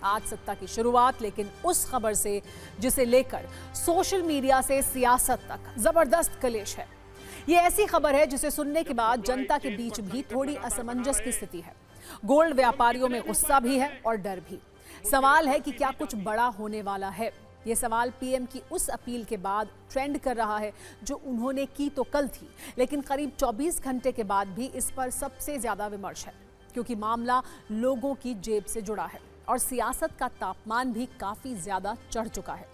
आज सत्ता की शुरुआत लेकिन उस खबर से जिसे लेकर सोशल मीडिया से सियासत तक जबरदस्त कलेश है। ये ऐसी खबर है जिसे सुनने के बाद जनता के बीच भी थोड़ी असमंजस की स्थिति है। गोल्ड व्यापारियों में गुस्सा भी है और डर भी। सवाल है कि क्या कुछ बड़ा होने वाला है। ये सवाल पीएम की उस अपील के बाद ट्रेंड कर रहा है जो उन्होंने की तो कल थी, लेकिन करीब 24 घंटे के बाद भी इस पर सबसे ज्यादा विमर्श है, क्योंकि मामला लोगों की जेब से जुड़ा है और सियासत का तापमान भी काफी ज्यादा चढ़ चुका है।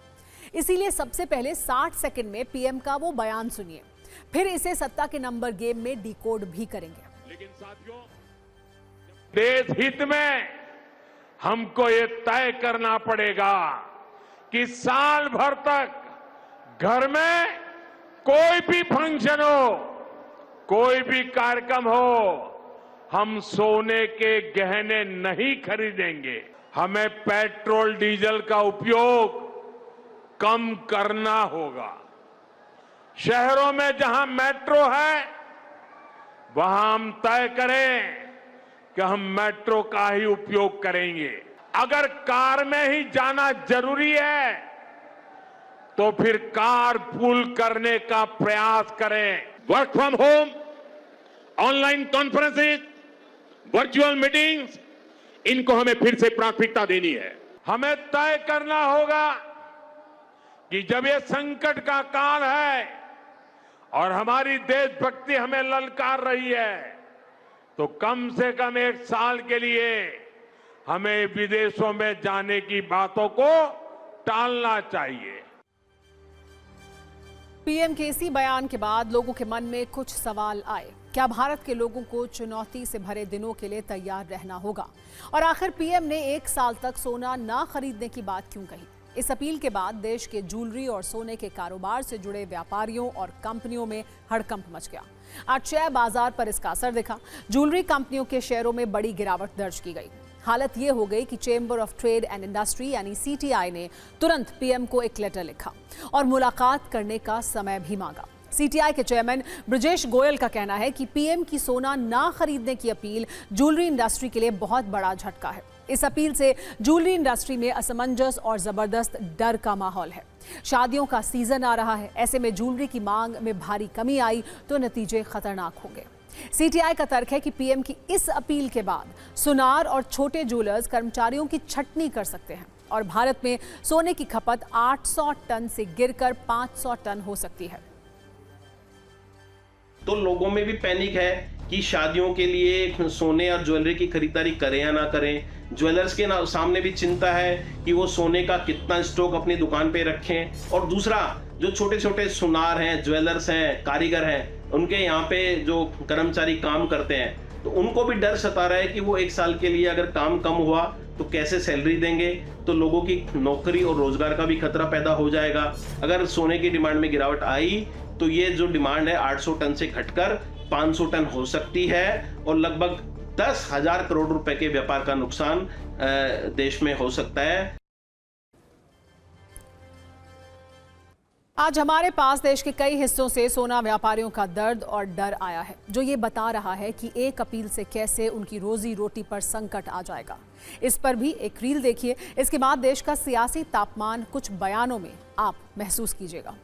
इसीलिए सबसे पहले 60 सेकंड में पीएम का वो बयान सुनिए, फिर इसे सत्ता के नंबर गेम में डिकोड भी करेंगे। लेकिन साथियों, देश हित में हमको ये तय करना पड़ेगा कि साल भर तक घर में कोई भी फंक्शन हो, कोई भी कार्यक्रम हो, हम सोने के गहने नहीं खरीदेंगे। हमें पेट्रोल डीजल का उपयोग कम करना होगा। शहरों में जहां मेट्रो है वहां हम तय करें कि हम मेट्रो का ही उपयोग करेंगे। अगर कार में ही जाना जरूरी है तो फिर कार पूल करने का प्रयास करें। Work from home, online conferences, virtual meetings, इनको हमें फिर से प्राथमिकता देनी है। हमें तय करना होगा कि जब ये संकट का काल है और हमारी देशभक्ति हमें ललकार रही है तो कम से कम 1 साल के लिए हमें विदेशों में जाने की बातों को टालना चाहिए। पीएम के इसी बयान के बाद लोगों के मन में कुछ सवाल आए। क्या भारत के लोगों को चुनौती से भरे दिनों के लिए तैयार रहना होगा? और आखिर पीएम ने 1 साल तक सोना ना खरीदने की बात क्यों कही? इस अपील के बाद देश के ज्वेलरी और सोने के कारोबार से जुड़े व्यापारियों और कंपनियों में हड़कंप मच गया। आज शेयर बाजार पर इसका असर दिखा। ज्वेलरी कंपनियों के शेयरों में बड़ी गिरावट दर्ज की गई। हालत ये हो गई कि chamber of trade and industry यानी सीटीआई ने तुरंत पीएम को एक लेटर लिखा और मुलाकात करने का समय भी मांगा। सीटीआई के चेयरमैन ब्रजेश गोयल का कहना है कि पीएम की सोना ना खरीदने की अपील ज्वेलरी इंडस्ट्री के लिए बहुत बड़ा झटका है। इस अपील से ज्वेलरी इंडस्ट्री में असमंजस और जबरदस्त डर का माहौल है। शादियों का सीजन आ रहा है, ऐसे में ज्वेलरी की मांग में भारी कमी आई तो नतीजे खतरनाक होंगे। सीटीआई का तर्क है कि पीएम की इस अपील के बाद सुनार और छोटे ज्वेलर्स कर्मचारियों की छटनी कर सकते हैं और भारत में सोने की खपत 800 टन से गिरकर 500 टन हो सकती है। तो लोगों में भी पैनिक है कि शादियों के लिए सोने और ज्वेलरी की खरीदारी करें या ना करें। ज्वेलर्स के सामने भी चिंता है कि वो सोने का कितना स्टॉक अपनी दुकान पे रखें। और दूसरा, जो छोटे छोटे सुनार हैं, ज्वेलर्स हैं, कारीगर हैं, उनके यहाँ पे जो कर्मचारी काम करते हैं तो उनको भी डर सता रहा है कि वो 1 साल के लिए अगर काम कम हुआ तो कैसे सैलरी देंगे। तो लोगों की नौकरी और रोजगार का भी खतरा पैदा हो जाएगा। अगर सोने की डिमांड में गिरावट आई तो ये जो डिमांड है 800 टन से घटकर 500 टन हो सकती है और लगभग 10,000 करोड़ रुपए के व्यापार का नुकसान देश में हो सकता है। आज हमारे पास देश के कई हिस्सों से सोना व्यापारियों का दर्द और डर आया है, जो ये बता रहा है कि एक अपील से कैसे उनकी रोजी रोटी पर संकट आ जाएगा। इस पर भी एक रील देखिए, इसके बाद देश का सियासी तापमान कुछ बयानों में आप महसूस कीजिएगा।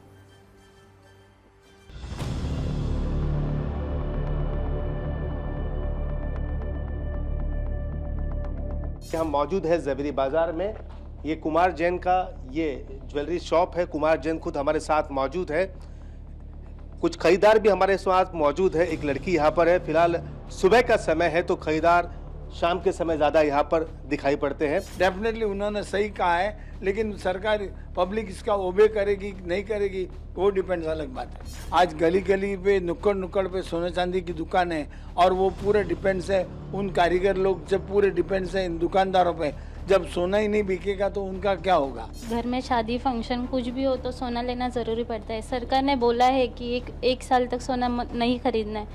हम मौजूद है ज़वेरी बाजार में। ये कुमार जैन का ये ज्वेलरी शॉप है। कुमार जैन खुद हमारे साथ मौजूद है। कुछ खरीदार भी हमारे साथ मौजूद है। एक लड़की यहाँ पर है। फिलहाल सुबह का समय है तो खरीदार शाम के समय ज़्यादा यहाँ पर दिखाई पड़ते हैं। डेफिनेटली उन्होंने सही कहा है, लेकिन सरकार पब्लिक इसका ओबे करेगी नहीं करेगी वो डिपेंड्स, अलग बात है। आज गली गली पे नुक्कड़ नुक्कड़ पे सोने चांदी की दुकान है और वो पूरे डिपेंड्स है उन कारीगर लोग, जब पूरे डिपेंड्स है इन दुकानदारों पे। जब सोना ही नहीं बिकेगा तो उनका क्या होगा? घर में शादी फंक्शन कुछ भी हो तो सोना लेना ज़रूरी पड़ता है। सरकार ने बोला है कि एक साल तक सोना नहीं खरीदना है,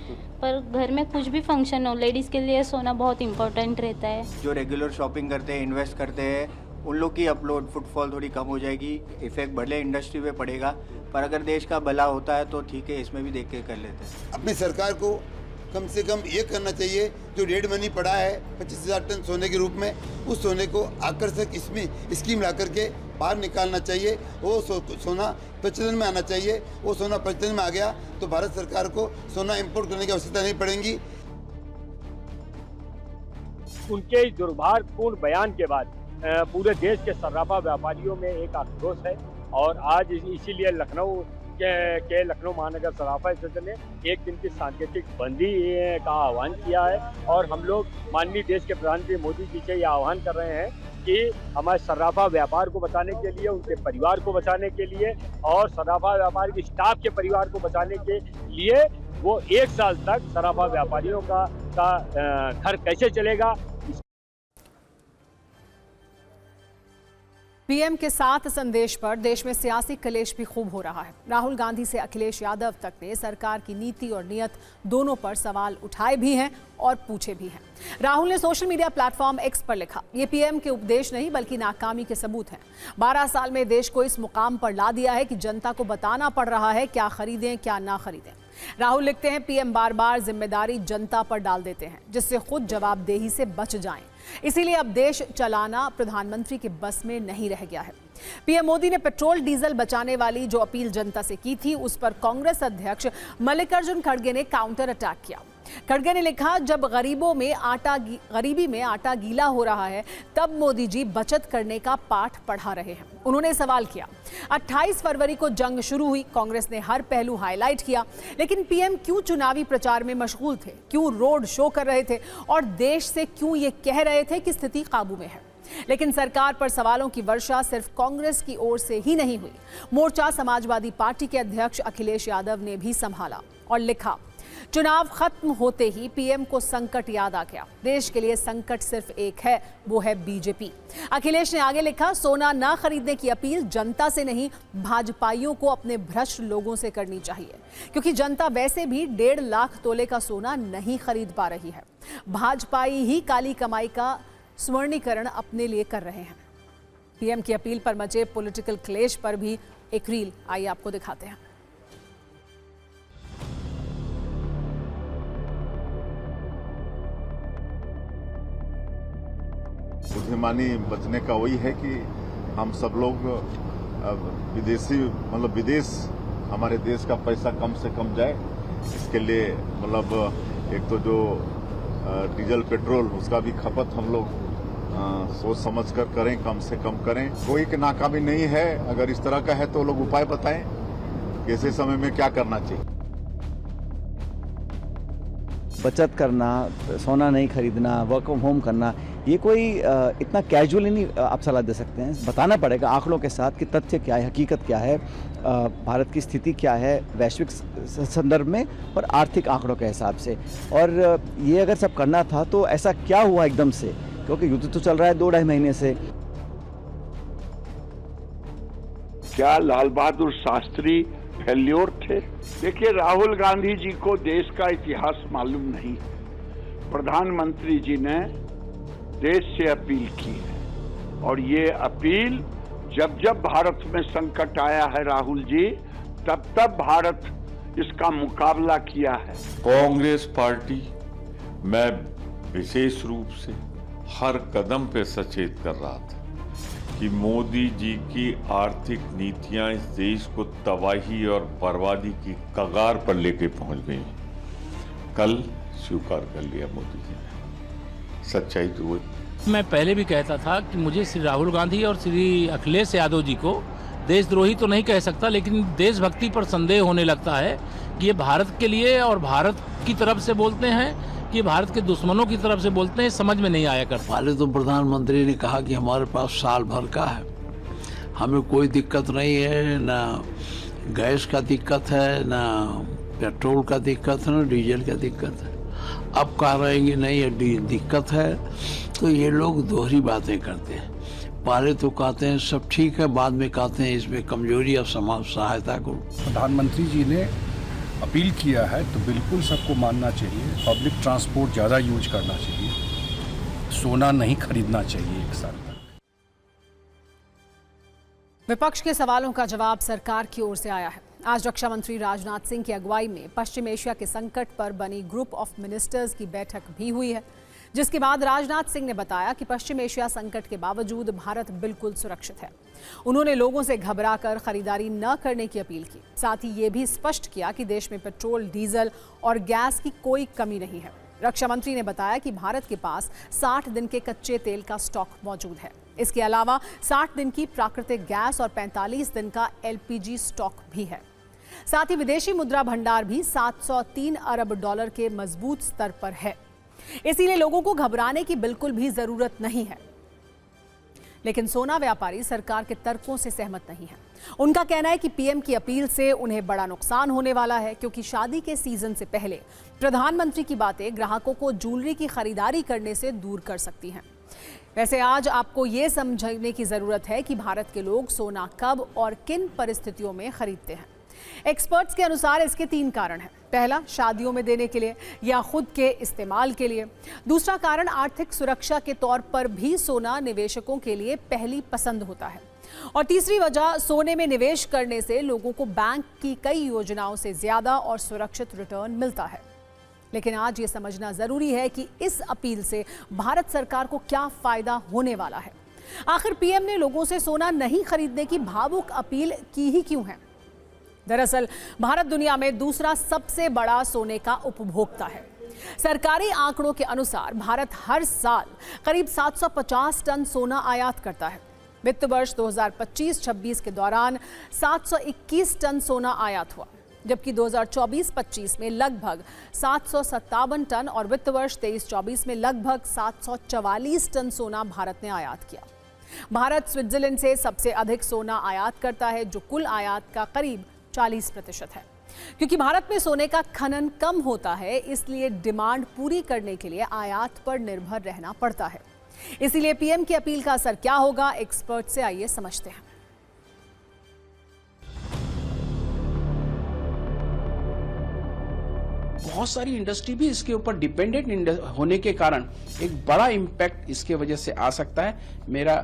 पर घर में कुछ भी फंक्शन हो लेडीज़ के लिए सोना बहुत इम्पोर्टेंट रहता है। जो रेगुलर शॉपिंग करते हैं, इन्वेस्ट करते हैं, उन लोग की अपलोड फुटफॉल थोड़ी कम हो जाएगी। इफेक्ट भले इंडस्ट्री पे पड़ेगा, पर अगर देश का भला होता है तो ठीक है, इसमें भी देख के कर लेते हैं। अपनी सरकार को कम से कम ये करना चाहिए, जो डेड मनी पड़ा है 25,000 टन सोने के रूप में, उस सोने को आकर्षक इसमें स्कीम ला करके बाहर निकालना चाहिए। वो सोना प्रचलन में आना चाहिए। वो सोना प्रचलन में आ गया तो भारत सरकार को सोना इंपोर्ट करने की आवश्यकता नहीं पड़ेगी। उनके इस दुर्भाग्यपूर्ण बयान के बाद पूरे देश के सर्राफा व्यापारियों में एक आक्रोश है और आज इसीलिए लखनऊ महानगर सर्राफा एसोसिएशन ने एक दिन की सांकेतिक बंदी का आह्वान किया है और हम लोग माननीय देश के प्रधानमंत्री मोदी जी से ये आह्वान कर रहे हैं कि हमारे सर्राफा व्यापार को बचाने के लिए, उनके परिवार को बचाने के लिए और सर्राफा व्यापार के स्टाफ के परिवार को बचाने के लिए वो 1 साल तक सर्राफा व्यापारियों का घर कैसे चलेगा। पीएम के 7 संदेश पर देश में सियासी कलेश भी खूब हो रहा है। राहुल गांधी से अखिलेश यादव तक ने सरकार की नीति और नीयत दोनों पर सवाल उठाए भी हैं और पूछे भी हैं। राहुल ने सोशल मीडिया प्लेटफॉर्म एक्स पर लिखा, ये पीएम के उपदेश नहीं बल्कि नाकामी के सबूत हैं। 12 साल में देश को इस मुकाम पर ला दिया है कि जनता को बताना पड़ रहा है क्या खरीदें क्या ना खरीदें। राहुल लिखते हैं, पीएम बार बार जिम्मेदारी जनता पर डाल देते हैं जिससे खुद जवाबदेही से बच जाएं। इसीलिए अब देश चलाना प्रधानमंत्री के बस में नहीं रह गया है। पीएम मोदी ने पेट्रोल डीजल बचाने वाली जो अपील जनता से की थी उस पर कांग्रेस अध्यक्ष मल्लिकार्जुन खड़गे ने काउंटर अटैक किया। खड़गे ने लिखा, जब गरीबी में आटा गीला हो रहा है तब मोदी जी बचत करने का पाठ पढ़ा रहे हैं। उन्होंने सवाल किया, 28 फरवरी को जंग शुरू हुई, कांग्रेस ने हर पहलू हाईलाइट किया, लेकिन पीएम क्यों चुनावी प्रचार में मशगूल थे, क्यों रोड शो कर रहे थे और देश से क्यों ये कह रहे थे कि स्थिति काबू में है। लेकिन सरकार पर सवालों की वर्षा सिर्फ कांग्रेस की ओर से ही नहीं हुई। मोर्चा समाजवादी पार्टी के अध्यक्ष अखिलेश यादव ने भी संभाला और लिखा, चुनाव खत्म होते ही पीएम को संकट याद आ गया। देश के लिए संकट सिर्फ एक है, वो है बीजेपी। अखिलेश ने आगे लिखा, सोना ना खरीदने की अपील जनता से नहीं भाजपाइयों को अपने भ्रष्ट लोगों से करनी चाहिए, क्योंकि जनता वैसे भी 1.5 लाख तोले का सोना नहीं खरीद पा रही है। भाजपाई ही काली कमाई का स्वर्णीकरण अपने लिए कर रहे हैं। पीएम की अपील पर मचे पॉलिटिकल क्लेश पर भी एक रील आइए आपको दिखाते हैं। बुद्धिमानी बचने का वही है कि हम सब लोग विदेश हमारे देश का पैसा कम से कम जाए। इसके लिए एक तो जो डीजल पेट्रोल उसका भी खपत हम लोग सोच समझ कर करें, कम से कम करें। कोई नाकामी नहीं है, अगर इस तरह का है तो लोग उपाय बताएं कि ऐसे समय में क्या करना चाहिए। बचत करना, सोना नहीं खरीदना, वर्क फ्रॉम होम करना, ये कोई इतना कैजुअली नहीं आप सलाह दे सकते हैं। बताना पड़ेगा आंकड़ों के साथ कि तथ्य क्या है, हकीकत क्या है, भारत की स्थिति क्या है वैश्विक संदर्भ में और आर्थिक आंकड़ों के हिसाब से। और ये अगर सब करना था तो ऐसा क्या हुआ एकदम से, क्योंकि युद्ध तो चल रहा है 2-2.5 महीने से। क्या लाल बहादुर शास्त्री फेल्योर थे? देखिए, राहुल गांधी जी को देश का इतिहास मालूम नहीं। प्रधानमंत्री जी ने देश से अपील की है और ये अपील जब भारत में संकट आया है राहुल जी, तब भारत इसका मुकाबला किया है। कांग्रेस पार्टी मैं विशेष रूप से हर कदम पे सचेत कर रहा था कि मोदी जी की आर्थिक नीतियां इस देश को तबाही और बर्बादी की कगार पर लेके पहुंच गई। कल स्वीकार कर लिया मोदी जी ने, सच्चाई तो वो। मैं पहले भी कहता था कि मुझे श्री राहुल गांधी और श्री अखिलेश यादव जी को देशद्रोही तो नहीं कह सकता, लेकिन देशभक्ति पर संदेह होने लगता है कि ये भारत के लिए और भारत की तरफ से बोलते हैं कि भारत के दुश्मनों की तरफ से बोलते हैं, समझ में नहीं आया करता। पहले तो प्रधानमंत्री ने कहा कि हमारे पास साल भर का है, हमें कोई दिक्कत नहीं है, ना गैस का दिक्कत है, ना पेट्रोल का दिक्कत है, ना डीजल का दिक्कत है। अब कह रहे हैं कि नहीं ये दिक्कत है, तो ये लोग दोहरी बातें करते हैं। पहले तो कहते हैं सब ठीक है, बाद में कहते हैं इसमें कमजोरी और समाज सहायता को। प्रधानमंत्री जी ने अपील किया है तो बिल्कुल सबको मानना चाहिए। पब्लिक ट्रांसपोर्ट ज़्यादा यूज करना चाहिए, सोना नहीं खरीदना चाहिए 1 साल तक। विपक्ष के सवालों का जवाब सरकार की ओर से आया है। आज रक्षा मंत्री राजनाथ सिंह की अगुवाई में पश्चिम एशिया के संकट पर बनी ग्रुप ऑफ मिनिस्टर्स की बैठक भी हुई है, जिसके बाद राजनाथ सिंह ने बताया कि पश्चिम एशिया संकट के बावजूद भारत बिल्कुल सुरक्षित है। उन्होंने लोगों से घबराकर खरीदारी न करने की अपील की। साथ ही ये भी स्पष्ट किया कि देश में पेट्रोल, डीजल और गैस की कोई कमी नहीं है। रक्षा मंत्री ने बताया कि भारत के पास 60 दिन के कच्चे तेल का स्टॉक मौजूद है। इसके अलावा 60 दिन की प्राकृतिक गैस और 45 दिन का LPG स्टॉक भी है। साथ ही विदेशी मुद्रा भंडार भी 703 अरब डॉलर के मजबूत स्तर पर है। इसीलिए लोगों को घबराने की बिल्कुल भी जरूरत नहीं है। लेकिन सोना व्यापारी सरकार के तर्कों से सहमत नहीं है। उनका कहना है कि पीएम की अपील से उन्हें बड़ा नुकसान होने वाला है, क्योंकि शादी के सीजन से पहले प्रधानमंत्री की बातें ग्राहकों को ज्वेलरी की खरीदारी करने से दूर कर सकती हैं। वैसे आज आपको ये समझने की जरूरत है कि भारत के लोग सोना कब और किन परिस्थितियों में खरीदते हैं। एक्सपर्ट्स के अनुसार इसके 3 कारण हैं। पहला, शादियों में देने के लिए या खुद के इस्तेमाल के लिए। दूसरा कारण, आर्थिक सुरक्षा के तौर पर भी सोना निवेशकों के लिए पहली पसंद होता है। और तीसरी वजह, सोने में निवेश करने से लोगों को बैंक की कई योजनाओं से ज्यादा और सुरक्षित रिटर्न मिलता है। लेकिन आज ये समझना जरूरी है कि इस अपील से भारत सरकार को क्या फायदा होने वाला है। आखिर पीएम ने लोगों से सोना नहीं खरीदने की भावुक अपील की ही क्यों है? दरअसल भारत दुनिया में दूसरा सबसे बड़ा सोने का उपभोक्ता है। सरकारी आंकड़ों के अनुसार भारत हर साल करीब 750 टन सोना आयात करता है। वित्त वर्ष 2025-26 के दौरान 721 टन सोना आयात हुआ, जबकि 2024-25 में लगभग 757 टन और वित्त वर्ष 23-24 में लगभग 744 टन सोना भारत ने आयात किया। भारत स्विट्जरलैंड से सबसे अधिक सोना आयात करता है, जो कुल आयात का करीब 40% है। क्योंकि भारत में सोने का खनन कम होता है, इसलिए डिमांड पूरी करने के लिए आयात पर निर्भर रहना पड़ता है। इसीलिए पीएम की अपील का असर क्या होगा, एक्सपर्ट से आइए समझते हैं। बहुत सारी इंडस्ट्री भी इसके ऊपर डिपेंडेंट होने के कारण एक बड़ा इम्पैक्ट इसके वजह से आ सकता है। मेरा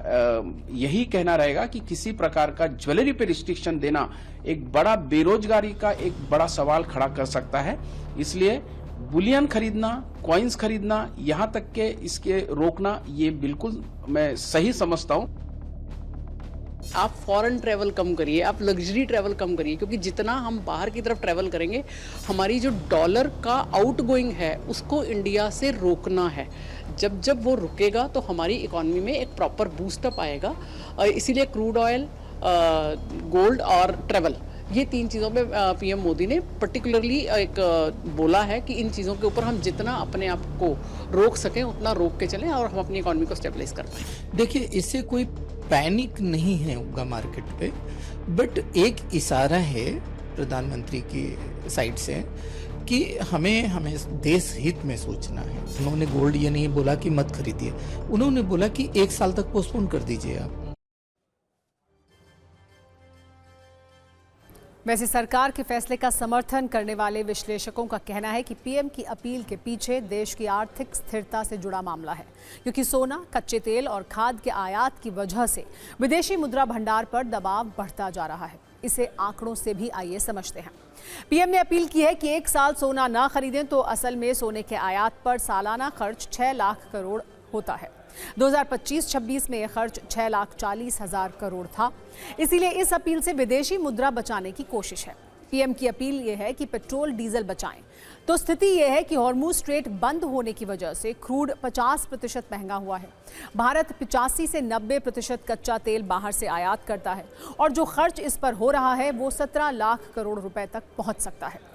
यही कहना रहेगा कि किसी प्रकार का ज्वेलरी पे रिस्ट्रिक्शन देना एक बड़ा बेरोजगारी का एक बड़ा सवाल खड़ा कर सकता है। इसलिए बुलियन खरीदना, कॉइन्स खरीदना, यहाँ तक के इसके रोकना, ये बिल्कुल मैं सही समझता हूँ। आप फॉरेन ट्रैवल कम करिए, आप लग्जरी ट्रैवल कम करिए, क्योंकि जितना हम बाहर की तरफ ट्रैवल करेंगे, हमारी जो डॉलर का आउटगोइंग है उसको इंडिया से रोकना है। जब वो रुकेगा तो हमारी इकॉनमी में एक प्रॉपर बूस्टअप आएगा। इसीलिए क्रूड ऑयल, गोल्ड और ट्रैवल, ये 3 चीज़ों पे पीएम मोदी ने पर्टिकुलरली एक बोला है कि इन चीज़ों के ऊपर हम जितना अपने आप को रोक सकें उतना रोक के चलें और हम अपनी इकॉनमी को स्टेबलाइज कर पाएं। देखिए, इससे कोई पैनिक नहीं है होगा मार्केट पे, बट एक इशारा है प्रधानमंत्री की साइड से कि हमें देश हित में सोचना है। उन्होंने गोल्ड ये नहीं बोला कि मत खरीदिए, उन्होंने बोला कि 1 साल तक पोस्टपोन कर दीजिए आप। वैसे सरकार के फैसले का समर्थन करने वाले विश्लेषकों का कहना है कि पीएम की अपील के पीछे देश की आर्थिक स्थिरता से जुड़ा मामला है, क्योंकि सोना, कच्चे तेल और खाद के आयात की वजह से विदेशी मुद्रा भंडार पर दबाव बढ़ता जा रहा है। इसे आंकड़ों से भी आइए समझते हैं। पीएम ने अपील की है कि 1 साल सोना ना खरीदें, तो असल में सोने के आयात पर सालाना खर्च 6 लाख करोड़ होता है। 2025-26 में यह खर्च 6,40,000 करोड़ था। इसीलिए इस अपील से विदेशी मुद्रा बचाने की कोशिश है। पीएम की अपील यह है कि पेट्रोल, डीजल बचाएं। तो स्थिति यह है कि हॉर्मुज स्ट्रेट बंद होने की वजह से क्रूड 50% महंगा हुआ है। भारत 85 से 90% कच्चा तेल बाहर से आयात करता है और जो खर्च इस पर हो रहा है वो 17 लाख करोड़ रुपए तक पहुंच सकता है।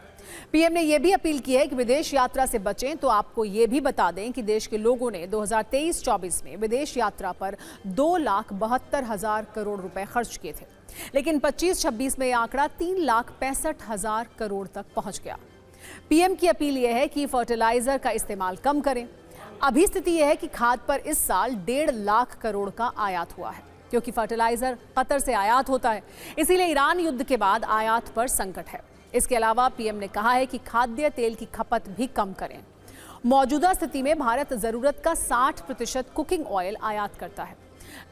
पीएम ने यह भी अपील की है कि विदेश यात्रा से बचें। तो आपको ये भी बता दें कि देश के लोगों ने 2023-24 में विदेश यात्रा पर 2,72,000 करोड़ रुपए खर्च किए थे, लेकिन 25-26 में यह आंकड़ा 3,65,000 करोड़ तक पहुंच गया। पीएम की अपील यह है कि फर्टिलाइजर का इस्तेमाल कम करें। अभी स्थिति यह है कि खाद पर इस साल 1.5 लाख करोड़ का आयात हुआ है, क्योंकि फर्टिलाइजर कतर से आयात होता है। इसीलिए ईरान युद्ध के बाद आयात पर संकट है। इसके अलावा पीएम ने कहा है कि खाद्य तेल की खपत भी कम करें। मौजूदा स्थिति में भारत जरूरत का 60% कुकिंग ऑयल आयात करता है।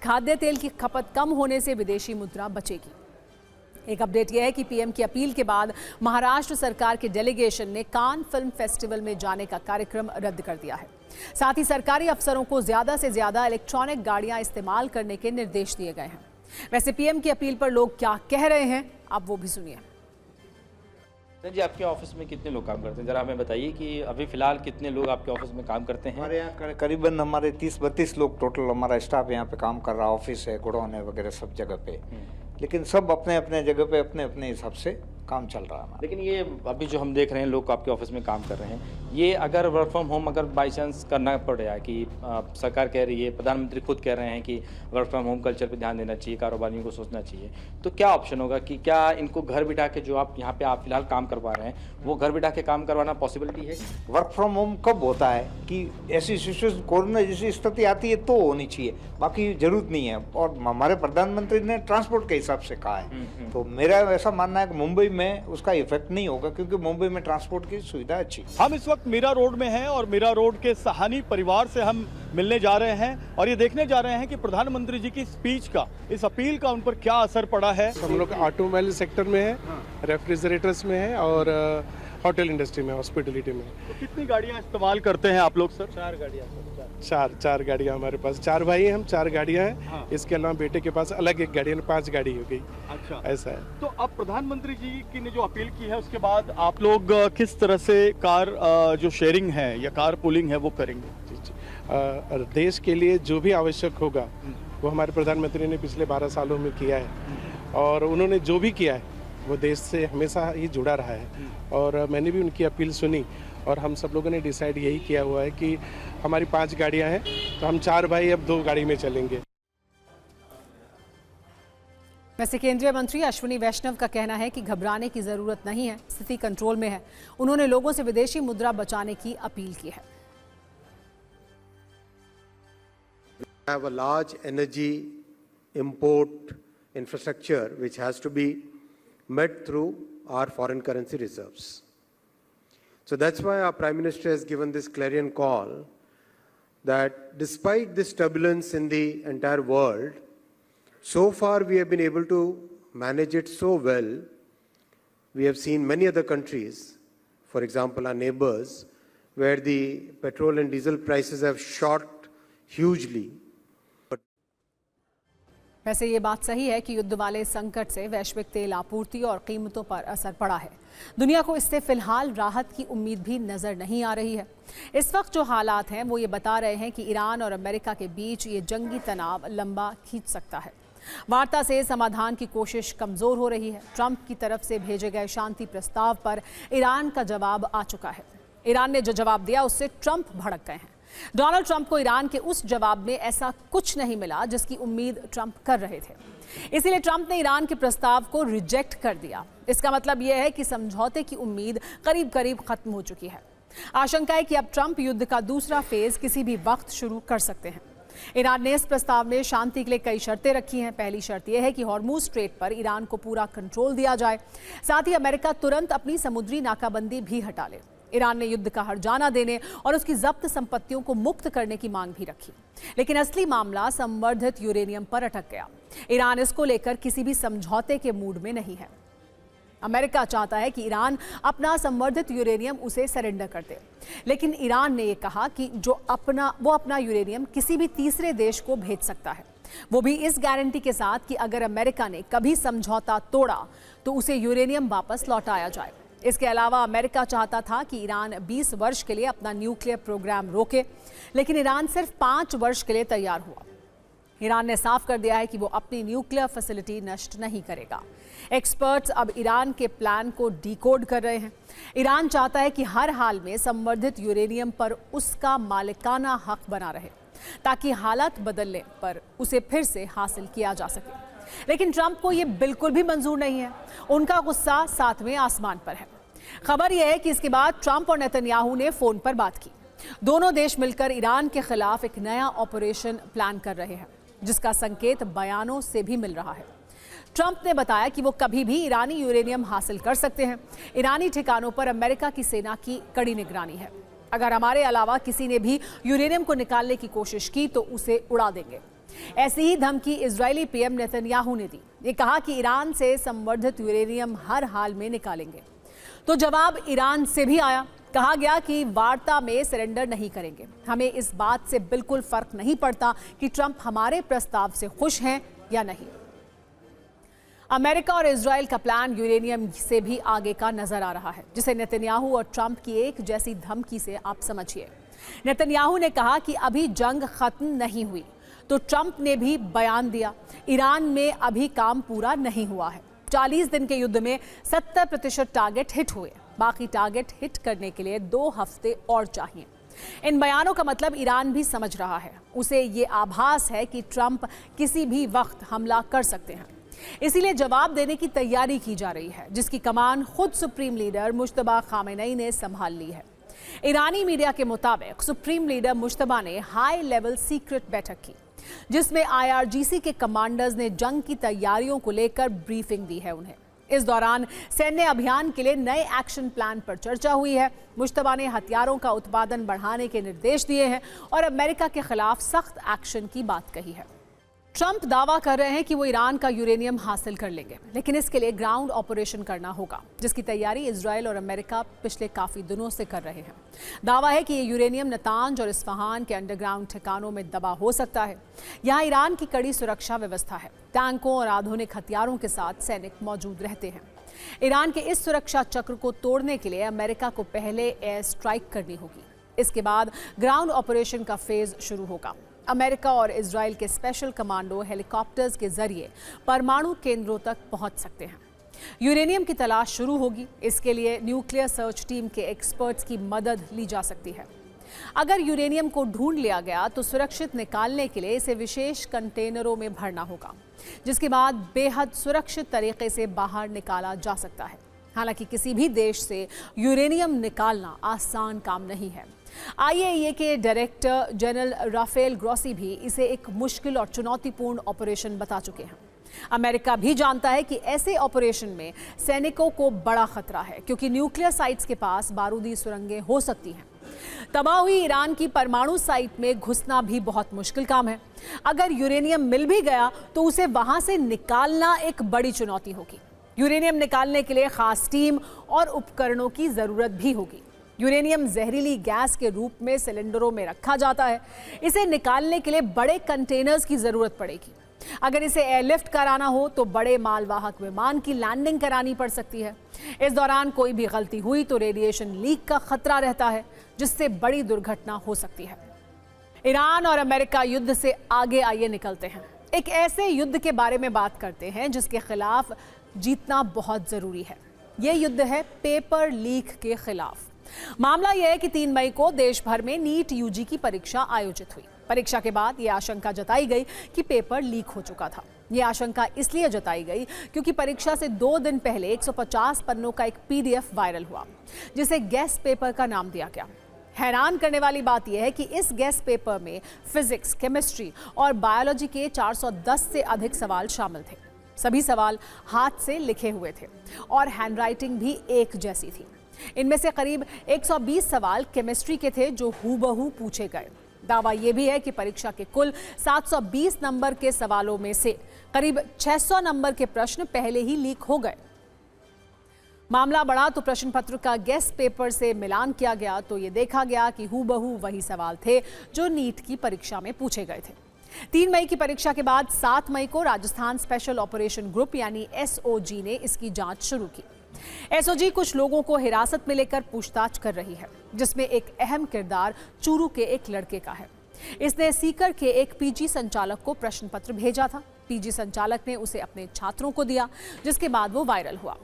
खाद्य तेल की खपत कम होने से विदेशी मुद्रा बचेगी। एक अपडेट यह है कि पीएम की अपील के बाद महाराष्ट्र सरकार के डेलीगेशन ने कान फिल्म फेस्टिवल में जाने का कार्यक्रम रद्द कर दिया है। साथ ही सरकारी अफसरों को ज्यादा से ज्यादा इलेक्ट्रॉनिक गाड़ियां इस्तेमाल करने के निर्देश दिए गए हैं। वैसे पीएम की अपील पर लोग क्या कह रहे हैं, आप वो भी सुनिए। जी, आपके ऑफिस में कितने लोग काम करते हैं, जरा हमें बताइए कि अभी फिलहाल कितने लोग आपके ऑफिस में काम करते हैं? हमारे यहाँ करीबन हमारे 30-32 लोग टोटल हमारा स्टाफ यहाँ पे काम कर रहा है। ऑफिस है, गोडाउन है वगैरह सब जगह पे, लेकिन सब अपने अपने जगह पे अपने अपने हिसाब से काम चल रहा है। लेकिन ये अभी जो हम देख रहे हैं लोग आपके ऑफिस में काम कर रहे हैं, ये अगर वर्क फ्रॉम होम अगर बाई चांस करना पड़ रहा है कि सरकार कह रही है, प्रधानमंत्री खुद कह रहे हैं कि वर्क फ्रॉम होम कल्चर पे ध्यान देना चाहिए, कारोबारियों को सोचना चाहिए, तो क्या ऑप्शन होगा कि क्या इनको घर बिठा के जो आप यहाँ पे आप फिलहाल काम करवा रहे हैं वो घर बिठा के काम करवाना पॉसिबिलिटी है? वर्क फ्रॉम होम कब होता है कि ऐसी सिचुएशन कोरोना जैसी स्थिति आती है तो होनी चाहिए, बाकी जरूरत नहीं है। और हमारे प्रधानमंत्री ने ट्रांसपोर्ट के हिसाब से कहा है, तो मेरा ऐसा मानना है कि मुंबई में उसका इफेक्ट नहीं होगा क्योंकि मुंबई में ट्रांसपोर्ट की सुविधा अच्छी। हम इस वक्त मीरा रोड में हैं और मीरा रोड के सहानी परिवार से हम मिलने जा रहे हैं और ये देखने जा रहे हैं कि प्रधानमंत्री जी की स्पीच का, इस अपील का उन पर क्या असर पड़ा है। हम लोग ऑटोमोबाइल सेक्टर में है, रेफ्रिजरेटर्स में है और होटल इंडस्ट्री में, हॉस्पिटलिटी में। तो कितनी गाड़ियां इस्तेमाल करते हैं आप लोग सर? 4 गाड़ियां सर, चार गाड़ियां हमारे पास। 4 भाई हैं हम, 4 गाड़ियां हैं। हाँ। इसके अलावा बेटे के पास अलग एक गाड़ी है, 5 गाड़ी हो गई। अच्छा, ऐसा है। तो अब प्रधानमंत्री जी की ने जो अपील की है उसके बाद आप लोग किस तरह से कार जो शेयरिंग है या कार पुलिंग है वो करेंगे? देश के लिए जो भी आवश्यक होगा वो हमारे प्रधानमंत्री ने पिछले 12 सालों में किया है और उन्होंने जो भी किया है वो देश से हमेशा ही जुड़ा रहा है। और मैंने भी उनकी अपील सुनी और हम सब लोगों ने डिसाइड यही किया हुआ है कि हमारी 5 गाड़ियां हैं तो हम 4 भाई अब 2 गाड़ी में चलेंगे। वैसे केंद्रीय मंत्री अश्विनी वैष्णव का कहना है कि घबराने की जरूरत नहीं है, स्थिति कंट्रोल में है। उन्होंने लोगों से विदेशी मुद्रा बचाने की अपील की है। We have a large energy import infrastructure which has to be met through our foreign currency reserves. So that's why our Prime Minister has given this clarion call that despite this turbulence in the entire world, so far we have been able to manage it so well. We have seen many other countries, for example our neighbors, where the petrol and diesel prices have shot hugely. वैसे ये बात सही है कि युद्ध वाले संकट से वैश्विक तेल आपूर्ति और कीमतों पर असर पड़ा है। दुनिया को इससे फिलहाल राहत की उम्मीद भी नजर नहीं आ रही है। इस वक्त जो हालात हैं वो ये बता रहे हैं कि ईरान और अमेरिका के बीच ये जंगी तनाव लंबा खींच सकता है। वार्ता से समाधान की कोशिश कमजोर हो रही है। ट्रंप की तरफ से भेजे गए शांति प्रस्ताव पर ईरान का जवाब आ चुका है। ईरान ने जो जवाब दिया उससे ट्रंप भड़क गए हैं। डोनाल्ड ट्रंप को ईरान के उस जवाब में ऐसा कुछ नहीं मिला जिसकी उम्मीद ट्रंप कर रहे थे। इसीलिए ट्रंप ने ईरान के प्रस्ताव को रिजेक्ट कर दिया। इसका मतलब यह है कि समझौते की उम्मीद करीब करीब खत्म हो चुकी है। आशंका है कि अब ट्रंप युद्ध का दूसरा फेज किसी भी वक्त शुरू कर सकते हैं। ईरान ने इस प्रस्ताव में शांति के लिए कई शर्तें रखी हैं। पहली शर्त यह है कि हॉर्मुज स्ट्रेट पर ईरान को पूरा कंट्रोल दिया जाए। साथ ही अमेरिका तुरंत अपनी समुद्री नाकाबंदी भी हटा ले। ईरान ने युद्ध का हर्जाना देने और उसकी जब्त संपत्तियों को मुक्त करने की मांग भी रखी, लेकिन असली मामला संवर्धित यूरेनियम पर अटक गया। ईरान इसको लेकर किसी भी समझौते के मूड में नहीं है। अमेरिका चाहता है कि ईरान अपना संवर्धित यूरेनियम उसे सरेंडर कर दे, लेकिन ईरान ने यह कहा कि वो अपना यूरेनियम किसी भी तीसरे देश को भेज सकता है, वो भी इस गारंटी के साथ कि अगर अमेरिका ने कभी समझौता तोड़ा तो उसे यूरेनियम वापस लौटाया जाए। इसके अलावा अमेरिका चाहता था कि ईरान 20 वर्ष के लिए अपना न्यूक्लियर प्रोग्राम रोके, लेकिन ईरान सिर्फ 5 वर्ष के लिए तैयार हुआ। ईरान ने साफ कर दिया है कि वो अपनी न्यूक्लियर फैसिलिटी नष्ट नहीं करेगा। एक्सपर्ट्स अब ईरान के प्लान को डिकोड कर रहे हैं। ईरान चाहता है कि हर हाल में संवर्धित यूरेनियम पर उसका मालिकाना हक बना रहे, ताकि हालात बदलने पर उसे फिर से हासिल किया जा सके। लेकिन ट्रंप को यह बिल्कुल भी मंजूर नहीं है। उनका गुस्सा 7वें आसमान पर है। खबर यह है कि इसके बाद ट्रंप और नेतन्याहू ने फोन पर बात की। दोनों देश मिलकर ईरान के खिलाफ एक नया ऑपरेशन प्लान कर रहे हैं, जिसका संकेत बयानों से भी मिल रहा है। ट्रंप ने बताया कि वो कभी भी ईरानी यूरेनियम हासिल कर सकते हैं। ईरानी ठिकानों पर अमेरिका की सेना की कड़ी निगरानी है। अगर हमारे अलावा किसी ने भी यूरेनियम को निकालने की कोशिश की तो उसे उड़ा देंगे। ऐसी ही धमकी इजरायली पीएम नेतन्याहू ने दी। ये कहा कि ईरान से संवर्धित यूरेनियम हर हाल में निकालेंगे। तो जवाब ईरान से भी आया। कहा गया कि वार्ता में सरेंडर नहीं करेंगे। हमें इस बात से बिल्कुल फर्क नहीं पड़ता कि ट्रंप हमारे प्रस्ताव से खुश हैं या नहीं। अमेरिका और इजराइल का प्लान यूरेनियम से भी आगे का नजर आ रहा है, जिसे नेतन्याहू और ट्रंप की एक जैसी धमकी से आप समझिए। नेतन्याहू ने कहा कि अभी जंग खत्म नहीं हुई, तो ट्रंप ने भी बयान दिया ईरान में अभी काम पूरा नहीं हुआ है। 40 दिन के युद्ध में 70% टारगेट हिट हुए, बाकी टारगेट हिट करने के लिए 2 हफ्ते और चाहिए। इन बयानों का मतलब ईरान भी समझ रहा है, उसे ये आभास है कि ट्रंप किसी भी वक्त हमला कर सकते हैं। इसीलिए जवाब देने की तैयारी की जा रही है, जिसकी कमान खुद सुप्रीम लीडर मुश्तबा खामेनेई ने संभाल ली है। ईरानी मीडिया के मुताबिक सुप्रीम लीडर मुश्तबा ने हाई लेवल सीक्रेट बैठक की, जिसमें IRGC के कमांडर्स ने जंग की तैयारियों को लेकर ब्रीफिंग दी है उन्हें। इस दौरान सैन्य अभियान के लिए नए एक्शन प्लान पर चर्चा हुई है। मुश्तबा ने हथियारों का उत्पादन बढ़ाने के निर्देश दिए हैं और अमेरिका के खिलाफ सख्त एक्शन की बात कही है। ट्रंप दावा कर रहे हैं कि वो ईरान का यूरेनियम हासिल कर लेंगे, लेकिन इसके लिए ग्राउंड ऑपरेशन करना होगा, जिसकी तैयारी इजराइल और अमेरिका पिछले काफी दिनों से कर रहे हैं। दावा है कि ये यूरेनियम नतांज और इस्फहान के अंडरग्राउंड ठिकानों में दबा हो सकता है। यहाँ ईरान की कड़ी सुरक्षा व्यवस्था है, टैंकों और आधुनिक हथियारों के साथ सैनिक मौजूद रहते हैं। ईरान के इस सुरक्षा चक्र को तोड़ने के लिए अमेरिका को पहले एयर स्ट्राइक करनी होगी। इसके बाद ग्राउंड ऑपरेशन का फेज शुरू होगा। अमेरिका और इजराइल के स्पेशल कमांडो हेलीकॉप्टर्स के जरिए परमाणु केंद्रों तक पहुंच सकते हैं। यूरेनियम की तलाश शुरू होगी। इसके लिए न्यूक्लियर सर्च टीम के एक्सपर्ट्स की मदद ली जा सकती है। अगर यूरेनियम को ढूंढ लिया गया तो सुरक्षित निकालने के लिए इसे विशेष कंटेनरों में भरना होगा, जिसके बाद बेहद सुरक्षित तरीके से बाहर निकाला जा सकता है। हालांकि किसी भी देश से यूरेनियम निकालना आसान काम नहीं है। IAEA के डायरेक्टर जनरल राफेल ग्रॉसी भी इसे एक मुश्किल और चुनौतीपूर्ण ऑपरेशन बता चुके हैं। अमेरिका भी जानता है कि ऐसे ऑपरेशन में सैनिकों को बड़ा खतरा है, क्योंकि न्यूक्लियर साइट्स के पास बारूदी सुरंगें हो सकती हैं। तबाह हुई ईरान की परमाणु साइट में घुसना भी बहुत मुश्किल काम है। अगर यूरेनियम मिल भी गया तो उसे वहां से निकालना एक बड़ी चुनौती होगी। यूरेनियम निकालने के लिए खास टीम और उपकरणों की जरूरत भी होगी। यूरेनियम जहरीली गैस के रूप में सिलेंडरों में रखा जाता है। इसे निकालने के लिए बड़े कंटेनर्स की जरूरत पड़ेगी। अगर इसे एयरलिफ्ट कराना हो तो बड़े मालवाहक विमान की लैंडिंग करानी पड़ सकती है। इस दौरान कोई भी गलती हुई तो रेडिएशन लीक का खतरा रहता है, जिससे बड़ी दुर्घटना हो सकती है। ईरान और अमेरिका युद्ध से आगे आइए निकलते हैं। एक ऐसे युद्ध के बारे में बात करते हैं जिसके खिलाफ जीतना बहुत जरूरी है। यह युद्ध है पेपर लीक के खिलाफ। मामला यह है कि 3 मई को देश भर में नीट यूजी की परीक्षा आयोजित हुई। परीक्षा के बाद यह आशंका जताई गई कि पेपर लीक हो चुका था। यह आशंका इसलिए जताई गई क्योंकि परीक्षा से 2 दिन पहले 150 पन्नों का एक PDF वायरल हुआ, जिसे गेस पेपर का नाम दिया गया। हैरान करने वाली बात यह है कि इस गेस पेपर में फिजिक्स, केमिस्ट्री और बायोलॉजी के 410 से अधिक सवाल शामिल थे। सभी सवाल हाथ से लिखे हुए थे और हैंडराइटिंग भी एक जैसी थी। इनमें से करीब 120 सवाल केमिस्ट्री के थे जो हूबहू पूछे गए। दावा यह भी है कि परीक्षा के कुल 720 नंबर के सवालों में से करीब 600 नंबर के प्रश्न पहले ही लीक हो गए। मामला बढ़ा तो प्रश्न पत्र का गेस पेपर से मिलान किया गया तो ये देखा गया कि हूबहू वही सवाल थे जो नीट की परीक्षा में पूछे गए थे। 3 मई की परीक्षा के बाद 7 मई को राजस्थान स्पेशल ऑपरेशन ग्रुप यानी SOG ने इसकी जांच शुरू की। SOG कुछ लोगों को हिरासत में लेकर पूछताछ कर रही है, जिसमें एक अहम किरदार चूरू के एक लड़के का है। इसने सीकर के एक PG संचालक को प्रश्न पत्र भेजा था। PG संचालक ने उसे अपने छात्रों को दिया, जिसके बाद वो वायरल हुआ।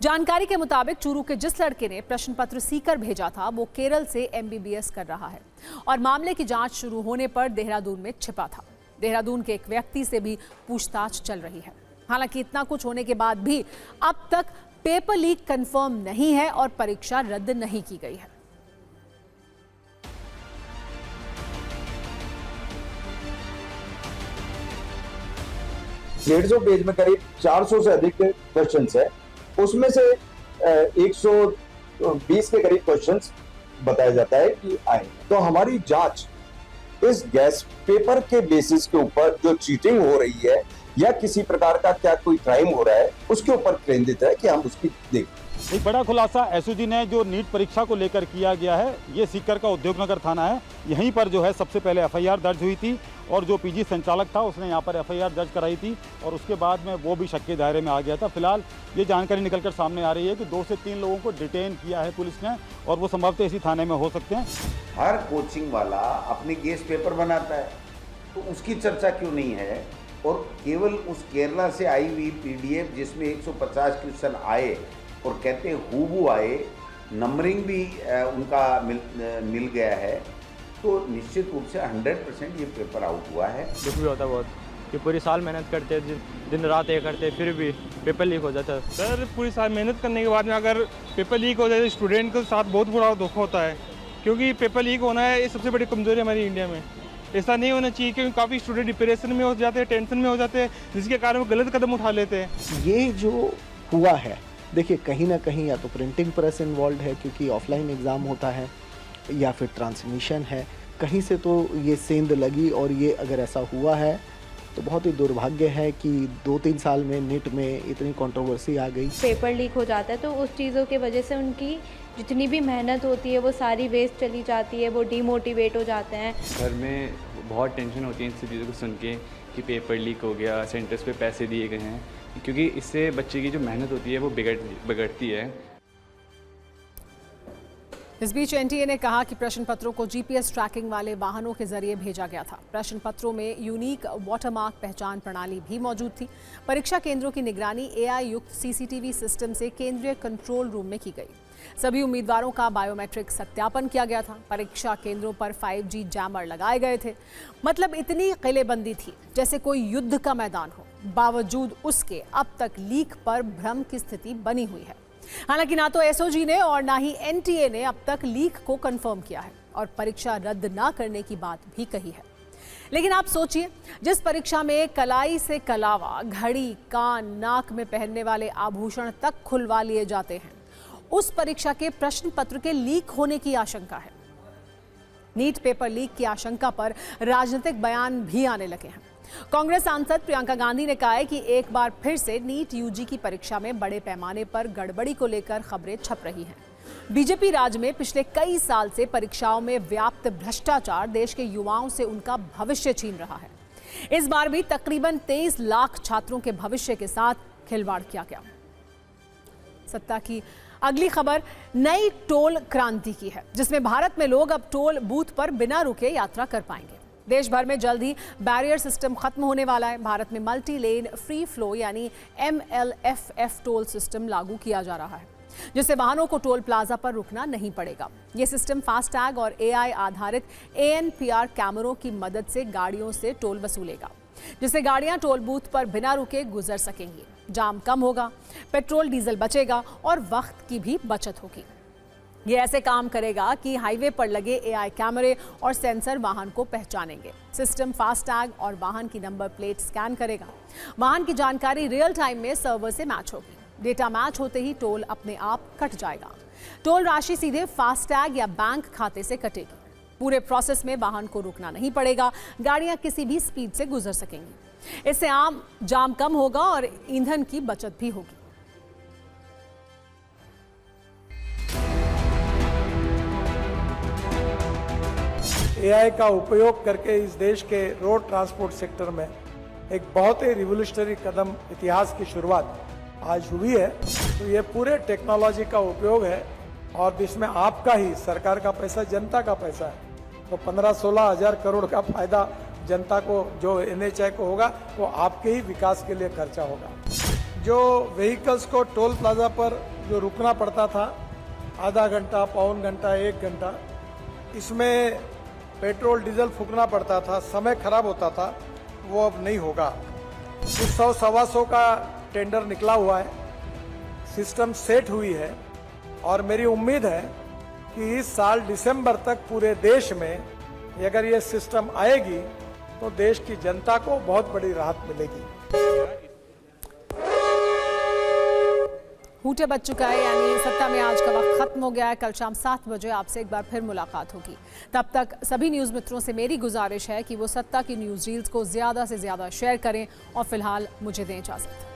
जानकारी के मुताबिक चूरू के जिस लड़के ने प्रश्न पत्र सीकर भेजा था वो केरल से MBBS कर रहा है और मामले की जांच शुरू होने पर देहरादून में छिपा था। देहरादून के एक व्यक्ति से भी पूछताछ चल रही है। हालांकि इतना कुछ होने के बाद भी अब तक पेपर लीक कंफर्म नहीं है और परीक्षा रद्द नहीं की गई है। 150 पेज में करीब 400 से अधिक क्वेश्चंस है। उसमें से 120 के करीब क्वेश्चंस बताया जाता है कि आए। तो हमारी जांच इस गैस पेपर के बेसिस के ऊपर जो चीटिंग हो रही है या किसी प्रकार का क्या कोई क्राइम हो रहा है उसके ऊपर केंद्रित है कि हम उसकी देखें। एक बड़ा खुलासा एसओजी ने जो नीट परीक्षा को लेकर किया गया है, ये सीकर का उद्योगनगर थाना है, यहीं पर जो है सबसे पहले एफआईआर दर्ज हुई थी और जो पीजी संचालक था उसने यहाँ पर एफआईआर दर्ज कराई थी और उसके बाद में वो भी शक के दायरे में आ गया था। फिलहाल ये जानकारी निकलकर सामने आ रही है कि 2 से 3 लोगों को डिटेन किया है पुलिस ने और वो संभवतः इसी थाने में हो सकते हैं। हर कोचिंग वाला अपनी गैस पेपर बनाता है, तो उसकी चर्चा क्यों नहीं है? और केवल उस केरला से आई हुई पीडीएफ जिसमें 150 क्वेश्चन आए और कहते हैं हूबहू आए, नंबरिंग भी उनका मिल गया है, तो निश्चित रूप से 100% ये पेपर आउट हुआ है। दुख भी होता है बहुत कि पूरी साल मेहनत करते, दिन रात ये करते, फिर भी पेपर लीक हो जाता है। सर पूरी साल मेहनत करने के बाद में अगर पेपर लीक हो जाए तो स्टूडेंट के साथ बहुत बुरा धोखा होता है, क्योंकि पेपर लीक होना है ये सबसे बड़ी कमजोरी हमारी इंडिया में। ऐसा नहीं होना चाहिए, क्योंकि काफ़ी स्टूडेंट डिप्रेशन में हो जाते हैं, टेंशन में हो जाते हैं, जिसके कारण वो गलत कदम उठा लेते हैं। ये जो हुआ है, देखिए कहीं ना कहीं या तो प्रिंटिंग प्रेस इन्वॉल्व है क्योंकि ऑफलाइन एग्ज़ाम होता है, या फिर ट्रांसमिशन है, कहीं से तो ये सेंध लगी और ये अगर ऐसा हुआ है तो बहुत ही दुर्भाग्य है कि 2-3 साल में नीट में इतनी कंट्रोवर्सी आ गई। पेपर लीक हो जाता है तो उस चीज़ों की वजह से उनकी जितनी भी मेहनत होती है वो सारी वेस्ट चली जाती है, वो डीमोटिवेट हो जाते हैं। घर में बहुत टेंशन होती है इन सब चीज़ों को सुन के कि पेपर लीक हो गया, सेंटर्स पे पैसे दिए गए हैं, क्योंकि इससे बच्चे की जो मेहनत होती है वो बिगड़ती है। इस बीच एनटीए ने कहा कि प्रश्न पत्रों को जीपीएस ट्रैकिंग वाले वाहनों के जरिए भेजा गया था। प्रश्न पत्रों में यूनिक वाटरमार्क पहचान प्रणाली भी मौजूद थी। परीक्षा केंद्रों की निगरानी एआई युक्त सीसीटीवी सिस्टम से केंद्रीय कंट्रोल रूम में की गई। सभी उम्मीदवारों का बायोमेट्रिक सत्यापन किया गया था। परीक्षा केंद्रों पर 5G जैमर लगाए गए थे। मतलब इतनी किलेबंदी थी जैसे कोई युद्ध का मैदान हो। बावजूद उसके अब तक लीक पर भ्रम की स्थिति बनी हुई है। हालांकि ना तो एसओजी ने और ना ही एनटीए ने अब तक लीक को कंफर्म किया है और परीक्षा रद्द ना करने की बात भी कही है। लेकिन आप सोचिए, जिस परीक्षा में कलाई से कलावा, घड़ी, कान, नाक में पहनने वाले आभूषण तक खुलवा लिए जाते हैं, उस परीक्षा के प्रश्न पत्र के लीक होने की आशंका है। नीट पेपर लीक की आशंका पर राजनीतिक बयान भी आने लगे हैं। कांग्रेस सांसद प्रियंका गांधी ने कहा है कि एक बार फिर से नीट यूजी की परीक्षा में बड़े पैमाने पर गड़बड़ी को लेकर खबरें छप रही हैं। बीजेपी राज में पिछले कई साल से परीक्षाओं में व्याप्त भ्रष्टाचार देश के युवाओं से उनका भविष्य छीन रहा है। इस बार भी तकरीबन 23 लाख छात्रों के भविष्य के साथ खिलवाड़ किया गया। सत्ता की अगली खबर नई टोल क्रांति की है, जिसमें भारत में लोग अब टोल बूथ पर बिना रुके यात्रा कर पाएंगे। देश भर में जल्द ही बैरियर सिस्टम खत्म होने वाला है। भारत में मल्टी लेन फ्री फ्लो यानी MLFF टोल सिस्टम लागू किया जा रहा है, जिससे वाहनों को टोल प्लाजा पर रुकना नहीं पड़ेगा। यह सिस्टम फास्टैग और AI आधारित ANPR कैमरों की मदद से गाड़ियों से टोल वसूलेगा, जिससे गाड़ियां टोल बूथ पर बिना रुके गुजर सकेंगी। जाम कम होगा, पेट्रोल डीजल बचेगा और वक्त की भी बचत होगी। ये ऐसे काम करेगा कि हाईवे पर लगे AI कैमरे और सेंसर वाहन को पहचानेंगे। सिस्टम फास्टैग और वाहन की नंबर प्लेट स्कैन करेगा। वाहन की जानकारी रियल टाइम में सर्वर से मैच होगी। डेटा मैच होते ही टोल अपने आप कट जाएगा। टोल राशि सीधे फास्टैग या बैंक खाते से कटेगी। पूरे प्रोसेस में वाहन को रुकना नहीं पड़ेगा। गाड़ियां किसी भी स्पीड से गुजर सकेंगी। इससे आम जाम कम होगा और ईंधन की बचत भी होगी। AI का उपयोग करके इस देश के रोड ट्रांसपोर्ट सेक्टर में एक बहुत ही रिवोल्यूशनरी कदम, इतिहास की शुरुआत आज हुई है। तो ये पूरे टेक्नोलॉजी का उपयोग है और इसमें आपका ही, सरकार का पैसा, जनता का पैसा है। तो 15-16 हज़ार करोड़ का फायदा जनता को, जो NHAI को होगा, वो आपके ही विकास के लिए खर्चा होगा। जो व्हीकल्स को टोल प्लाजा पर जो रुकना पड़ता था, आधा घंटा, पौन घंटा, 1 घंटा, इसमें पेट्रोल डीजल फूकना पड़ता था, समय खराब होता था, वो अब नहीं होगा। 100-125 का टेंडर निकला हुआ है, सिस्टम सेट हुई है और मेरी उम्मीद है कि इस साल दिसंबर तक पूरे देश में अगर ये सिस्टम आएगी तो देश की जनता को बहुत बड़ी राहत मिलेगी। हूटे बज चुका है, यानी सत्ता में आज का वक्त खत्म हो गया है। कल शाम 7 बजे आपसे एक बार फिर मुलाकात होगी। तब तक सभी न्यूज़ मित्रों से मेरी गुजारिश है कि वो सत्ता की न्यूज़ रील्स को ज़्यादा से ज़्यादा शेयर करें और फिलहाल मुझे दें इजाज़त।